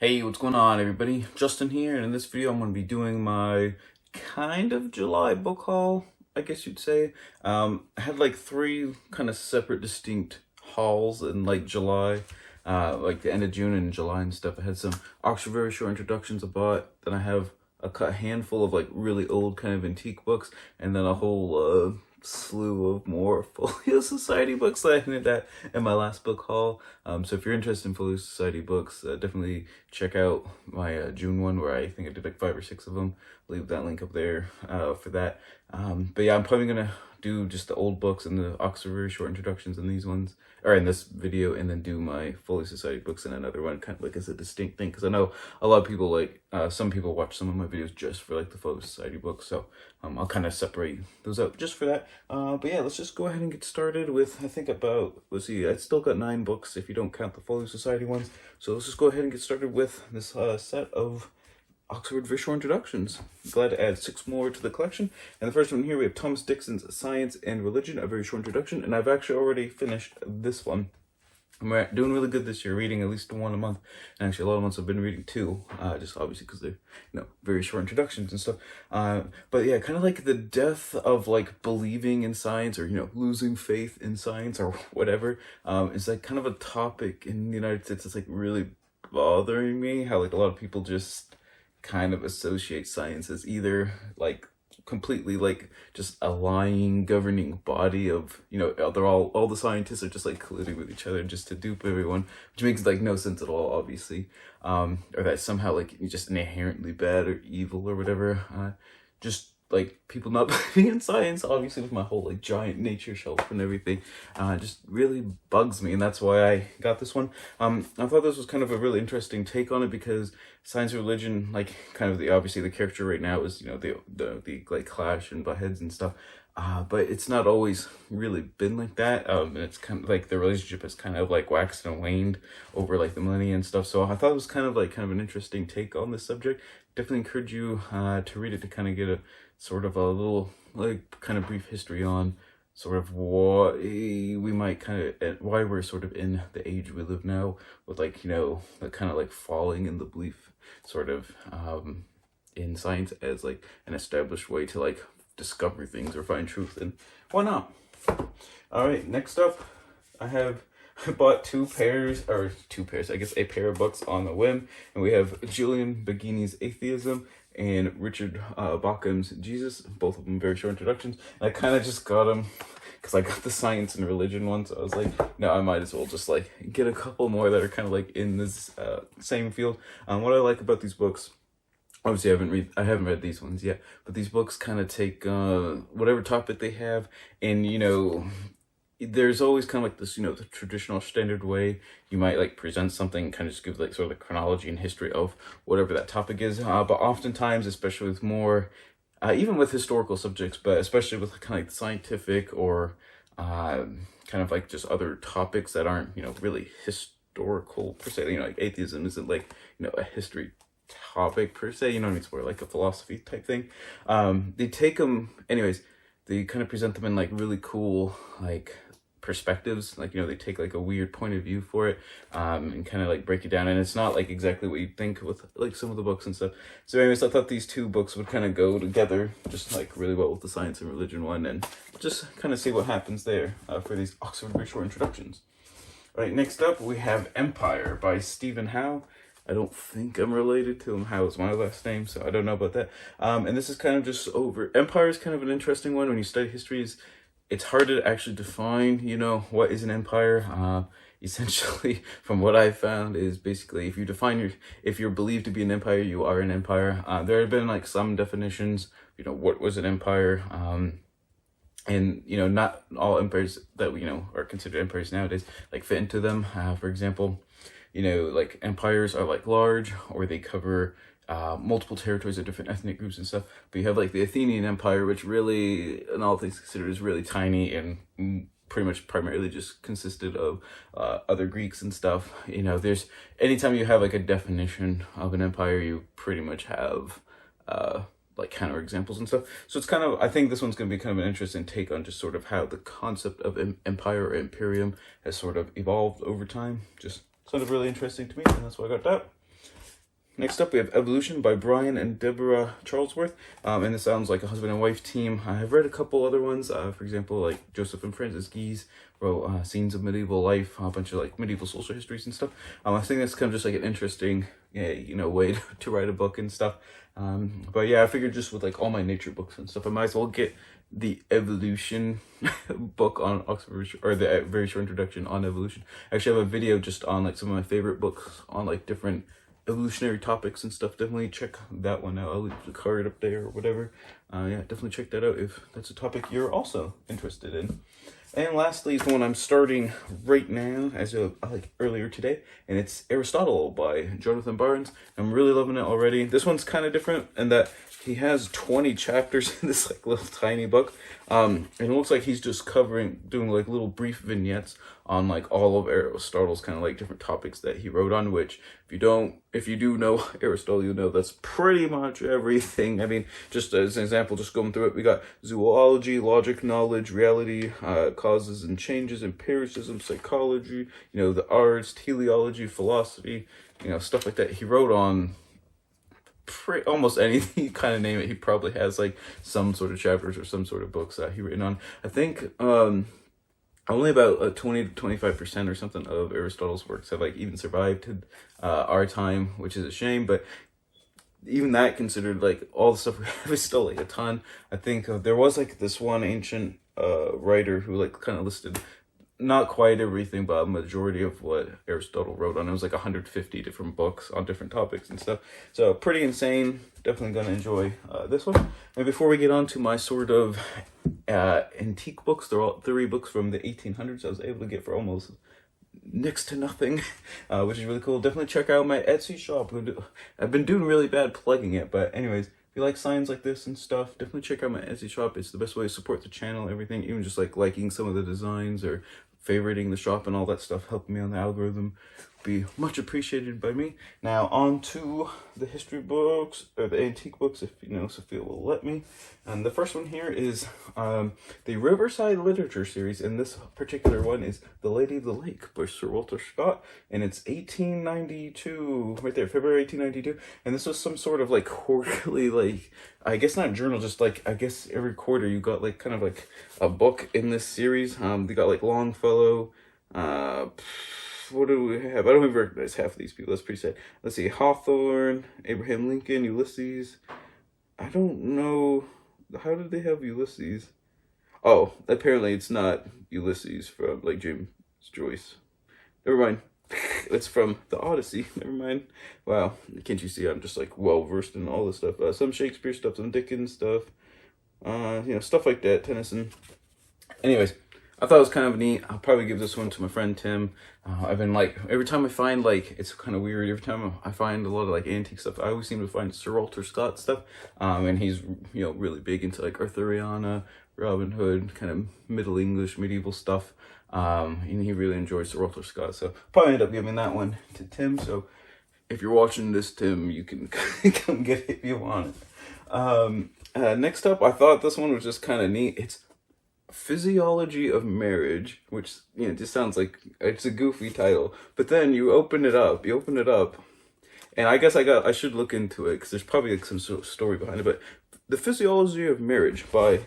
Hey, what's going on, everybody? Justin here, and in this video I'm going to be doing my kind of July book haul, I guess you'd say. I had like three kind of separate, distinct hauls in like July, like the end of June and July and stuff. I had some Oxford Very Short Introductions I bought, then I have a handful of like really old kind of antique books, and then a whole slew of more Folio Society books that I hinted at in my last book haul. So if you're interested in Folio Society books, definitely check out my June one where I think I did like 5 or 6 of them. Leave that link up there for that. But yeah, I'm probably gonna do just the old books and the Oxford Very Short Introductions in these ones, or in this video, and then do my Folio Society books in another one, kind of like as a distinct thing, because I know a lot of people like, some people watch some of my videos just for like the Folio Society books, so I'll kind of separate those out just for that. But yeah, let's just go ahead and get started with, I think about, let's see, I still got 9 books if you don't count the Folio Society ones, so let's just go ahead and get started with this set of Oxford Very Short Introductions. I'm glad to add 6 more to the collection. And the first one here, we have Thomas Dixon's Science and Religion, a very short introduction. And I've actually already finished this one. I'm doing really good this year, reading at least 1 a month. And actually, a lot of months I've been reading 2, just obviously because they're, very short introductions and stuff. But yeah, kind of like the death of like believing in science, or, losing faith in science or whatever. It's like kind of a topic in the United States that's like really bothering me. How like a lot of people just kind of associate science as either like completely like just a lying governing body of, they're all the scientists are just like colluding with each other just to dupe everyone, which makes like no sense at all, obviously. Or that somehow like you're just inherently bad or evil or whatever. Just like people not believing in science, obviously, with my whole like giant nature shelf and everything, just really bugs me, and that's why I got this one. I thought this was kind of a really interesting take on it, because science and religion, like kind of the, obviously the character right now is, the like clash and butt heads and stuff. But it's not always really been like that. And it's kind of like the relationship has kind of like waxed and waned over like the millennia and stuff. So I thought it was kind of an interesting take on this subject. Definitely encourage you to read it to kind of get a sort of a little like kind of brief history on sort of why we might why we're sort of in the age we live now, with like, the kind of like falling in the belief sort of in science as like an established way to like discover things or find truth, and why not? All right, next up I bought 2 pairs, I guess a pair of books on the whim, and we have Julian Baggini's Atheism and Richard Bauckham's Jesus, both of them very short introductions. And I kind of just got them because I got the science and religion one, so I was like, no, I might as well just like get a couple more that are kind of like in this same field. What I like about these books, obviously I haven't read these ones yet, but these books kind of take whatever topic they have, and there's always kind of like this, the traditional standard way you might like present something, kind of just give like sort of the chronology and history of whatever that topic is. But oftentimes, especially with more, even with historical subjects, but especially with kind of like scientific or kind of like just other topics that aren't, really historical per se. Like atheism isn't like, a history topic per se, it's more like a philosophy type thing. They take them, anyways, they kind of present them in like really cool, like perspectives, like they take like a weird point of view for it, and kind of like break it down, and it's not like exactly what you'd think with like some of the books and stuff. So anyways, I thought these 2 books would kind of go together just like really well with the science and religion one, and just kind of see what happens there for these Oxford Very Short Introductions. All right, next up we have Empire by Stephen Howe. I don't think I'm related to him. Howe is my last name, so I don't know about that. And this is kind of just over. Empire is kind of an interesting one when you study history. It's hard to actually define, what is an empire. Essentially, from what I've found, is basically if you're believed to be an empire, you are an empire. There have been like some definitions, what was an empire. And, not all empires that we, are considered empires nowadays, like fit into them. For example, like empires are like large, or they cover multiple territories of different ethnic groups and stuff. But you have like the Athenian Empire, which really, in all things considered, is really tiny and pretty much primarily just consisted of other Greeks and stuff. There's, anytime you have like a definition of an empire, you pretty much have like counter examples and stuff. So it's kind of, I think this one's going to be kind of an interesting take on just sort of how the concept of empire or imperium has sort of evolved over time. Just sort of really interesting to me, and that's why I got that. next up we have Evolution by Brian and Deborah Charlesworth. And this sounds like a husband and wife team. I have read a couple other ones. For example, like Joseph and Francis Geese wrote Scenes of Medieval Life, a bunch of like medieval social histories and stuff. I think that's kind of just like an interesting, way to write a book and stuff. But yeah, I figured just with like all my nature books and stuff, I might as well get the evolution book on Oxford, or the very short introduction on evolution. I actually have a video just on like some of my favorite books on like different evolutionary topics and stuff. Definitely check that one out. I'll leave the card up there or whatever. Yeah, definitely check that out if that's a topic you're also interested in. And lastly is the one I'm starting right now, as of like earlier today, and it's Aristotle by Jonathan Barnes. I'm really loving it already. This one's kind of different in that he has 20 chapters in this like little tiny book, and it looks like he's just doing like little brief vignettes on like all of Aristotle's kind of like different topics that he wrote on. Which if you do know Aristotle, you know that's pretty much everything. I mean, just as an example, just going through it, we got zoology, logic, knowledge, reality, causes and changes, empiricism, psychology, the arts, teleology, philosophy, stuff like that. He wrote on almost anything you kind of name it. He probably has like some sort of chapters or some sort of books that he written on. I think only about 20 to 25% or something of Aristotle's works have like even survived to our time, which is a shame. But even that considered, like all the stuff we have is still like a ton. I think there was like this one ancient writer who like kind of listed not quite everything, but a majority of what Aristotle wrote on. It was like 150 different books on different topics and stuff. So pretty insane. Definitely gonna enjoy this one. And before we get on to my sort of antique books, they're all 3 books from the 1800s I was able to get for almost next to nothing, which is really cool. Definitely check out my Etsy shop. I've been doing really bad plugging it, but anyways, if you like signs like this and stuff, definitely check out my Etsy shop. It's the best way to support the channel, everything, even just like liking some of the designs or favoriting the shop and all that stuff, helping me on the algorithm, be much appreciated by me. Now on to the history books, or the antique books, if Sophia will let me. And the first one here is the Riverside Literature series, and this particular one is The Lady of the Lake by Sir Walter Scott, and it's 1892, right there, February 1892, and this was some sort of like quarterly, like, I guess not journal, just like, I guess every quarter you got like kind of like a book in this series. They got like Longfellow, what do we have? I don't even recognize half of these people. That's pretty sad. Let's see. Hawthorne, Abraham Lincoln, Ulysses. I don't know. How did they have Ulysses? Oh, apparently it's not Ulysses from like James Joyce. Never mind. It's from the Odyssey. Never mind. Wow. Can't you see I'm just like well versed in all this stuff. Some Shakespeare stuff, some Dickens stuff. Stuff like that. Tennyson. Anyways, I thought it was kind of neat. I'll probably give this one to my friend Tim. I've been like, every time I find like, it's kind of weird. Every time I find a lot of like antique stuff, I always seem to find Sir Walter Scott stuff. And he's, really big into like Arthuriana, Robin Hood, kind of Middle English, medieval stuff. And he really enjoys Sir Walter Scott. So probably end up giving that one to Tim. So if you're watching this, Tim, you can come get it if you want it. Next up, I thought this one was just kind of neat. It's Physiology of Marriage, which just sounds like it's a goofy title, but then you open it up, and I guess I should look into it because there's probably like some sort of story behind it. But The Physiology of Marriage by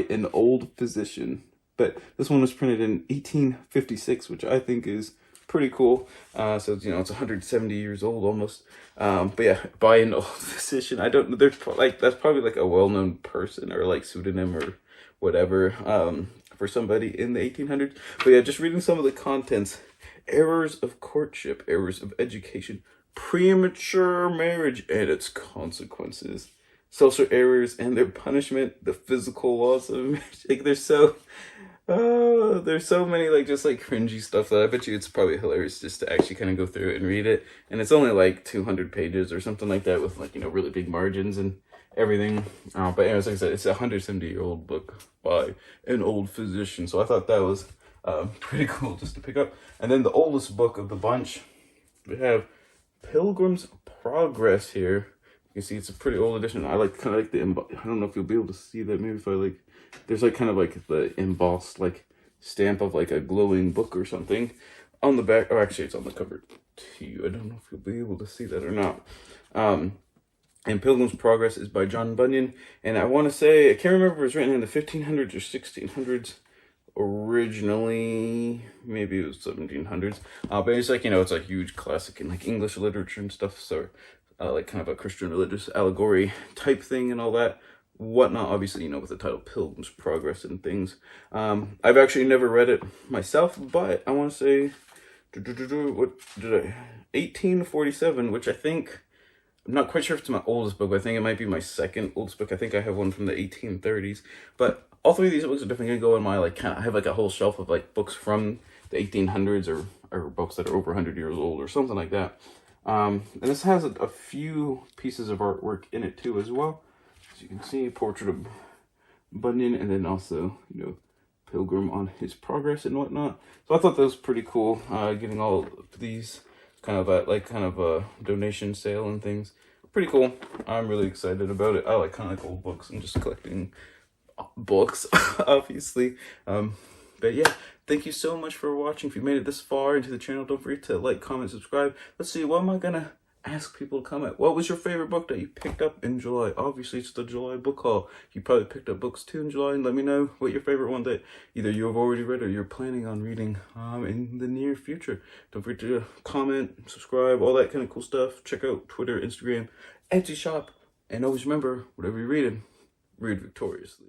an old physician, but this one was printed in 1856, which I think is pretty cool. So it's 170 years old almost. But yeah, by an old physician. I don't know. There's like that's probably like a well-known person or like pseudonym or whatever, for somebody in the 1800s. But yeah, just reading some of the contents: errors of courtship, errors of education, premature marriage and its consequences, social errors and their punishment, the physical laws of marriage. Like there's so many like just like cringy stuff that I bet you it's probably hilarious just to actually kind of go through it and read it. And it's only like 200 pages or something like that with like really big margins and everything. But anyways, like I said, it's a 170-year-old book by an old physician, so I thought that was pretty cool just to pick up. And then the oldest book of the bunch, we have Pilgrim's Progress here. You can see it's a pretty old edition. I like kind of like the I don't know if you'll be able to see that. Maybe if I like, there's like kind of like the embossed like stamp of like a glowing book or something on the back. Oh, actually, it's on the cover. to you. I don't know if you'll be able to see that or not. And Pilgrim's Progress is by John Bunyan. And I want to say, I can't remember if it was written in the 1500s or 1600s. Originally, maybe it was 1700s. But it's like, it's like huge classic in like English literature and stuff. So like kind of a Christian religious allegory type thing and all that. Whatnot, obviously, with the title Pilgrim's Progress and things. I've actually never read it myself, but I want to say, what did I, 1847, which I think, I'm not quite sure if it's my oldest book, but I think it might be my second oldest book. I think I have one from the 1830s, but all three of these books are definitely going to go in my, I have like a whole shelf of like books from the 1800s or books that are over 100 years old or something like that. And this has a few pieces of artwork in it too as well. As you can see, portrait of Bunyan, and then also, Pilgrim on his progress and whatnot. So I thought that was pretty cool, getting all of these kind of a donation sale and things. Pretty cool. I'm really excited about it. I kind of like old books and just collecting books, obviously. But yeah, thank you so much for watching. If you made it this far into the channel, don't forget to like, comment, subscribe. Let's see, what am I gonna ask people to comment? What was your favorite book that you picked up in July? Obviously, it's the July book haul. You probably picked up books too in July, and let me know what your favorite one that either you have already read or you're planning on reading in the near future. Don't forget to comment, subscribe, all that kind of cool stuff. Check out Twitter, Instagram, Etsy shop, and always remember, whatever you're reading, read victoriously.